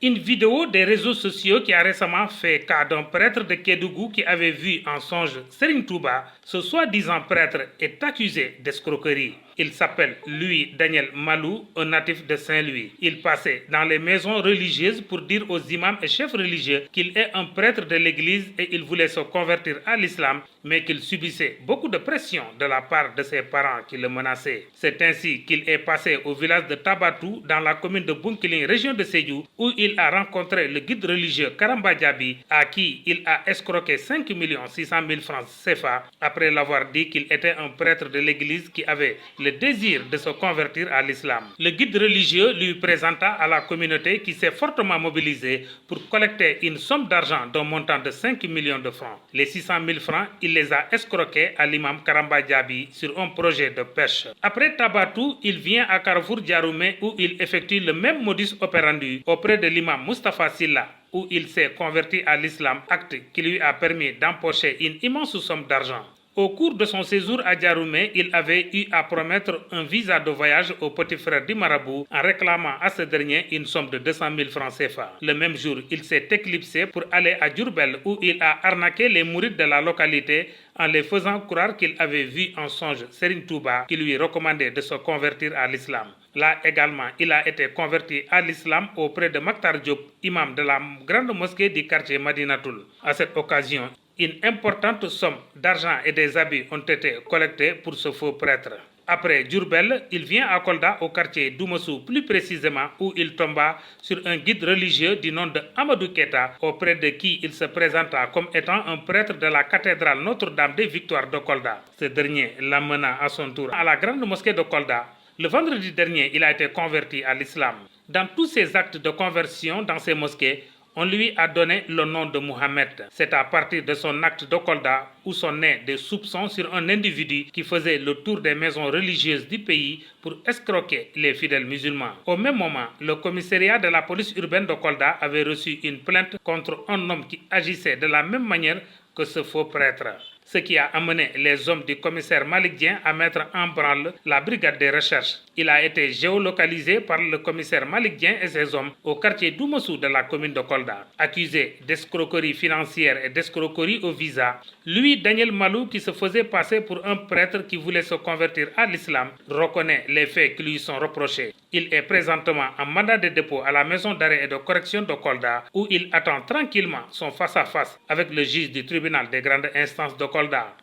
Une vidéo des réseaux sociaux qui a récemment fait cas d'un prêtre de Kédougou qui avait vu en songe Serigne Touba. Ce soi-disant prêtre est accusé d'escroquerie. Il s'appelle Louis Daniel Malou, un natif de Saint-Louis. Il passait dans les maisons religieuses pour dire aux imams et chefs religieux qu'il est un prêtre de l'église et il voulait se convertir à l'islam, mais qu'il subissait beaucoup de pression de la part de ses parents qui le menaçaient. C'est ainsi qu'il est passé au village de Tabatou, dans la commune de Bounkiling, région de Sédhiou, où il a rencontré le guide religieux Karamba Diaby, à qui il a escroqué 5 600 000 francs CFA après l'avoir dit qu'il était un prêtre de l'église qui avait le désir de se convertir à l'islam. Le guide religieux lui présenta à la communauté qui s'est fortement mobilisée pour collecter une somme d'argent d'un montant de 5 millions de francs. Les 600 000 francs, il les a escroqués à l'imam Karamba Diaby sur un projet de pêche. Après Tabatou, il vient à Carrefour Diaroumé où il effectue le même modus operandi auprès de l'imam Mustafa Silla, où il s'est converti à l'islam, acte qui lui a permis d'empocher une immense somme d'argent. Au cours de son séjour à Diaroumé, il avait eu à promettre un visa de voyage au petit frère du marabout en réclamant à ce dernier une somme de 200 000 francs CFA. Le même jour, il s'est éclipsé pour aller à Diourbel où il a arnaqué les mourides de la localité en les faisant croire qu'il avait vu en songe Serigne Touba qui lui recommandait de se convertir à l'islam. Là également, il a été converti à l'islam auprès de Maktar Diop, imam de la grande mosquée du quartier Madinatoul. À cette occasion, une importante somme d'argent et des habits ont été collectés pour ce faux prêtre. Après Diourbel, il vient à Kolda au quartier Doumassou, plus précisément où il tomba sur un guide religieux du nom de Amadou Keta, auprès de qui il se présenta comme étant un prêtre de la cathédrale Notre-Dame des Victoires de Kolda. Ce dernier l'amena à son tour à la grande mosquée de Kolda. Le vendredi dernier, il a été converti à l'islam. Dans tous ses actes de conversion dans ces mosquées, on lui a donné le nom de Mohamed. C'est à partir de son acte de Kolda où sont nés des soupçons sur un individu qui faisait le tour des maisons religieuses du pays pour escroquer les fidèles musulmans. Au même moment, le commissariat de la police urbaine de Kolda avait reçu une plainte contre un homme qui agissait de la même manière que ce faux prêtre. Ce qui a amené les hommes du commissaire Malick Dieng à mettre en branle la brigade des recherches. Il a été géolocalisé par le commissaire Malick Dieng et ses hommes au quartier Doumassou de la commune de Kolda. Accusé d'escroquerie financière et d'escroquerie au visa, lui, Daniel Malou, qui se faisait passer pour un prêtre qui voulait se convertir à l'islam, reconnaît les faits qui lui sont reprochés. Il est présentement en mandat de dépôt à la maison d'arrêt et de correction de Kolda, où il attend tranquillement son face-à-face avec le juge du tribunal des grandes instances de Kolda.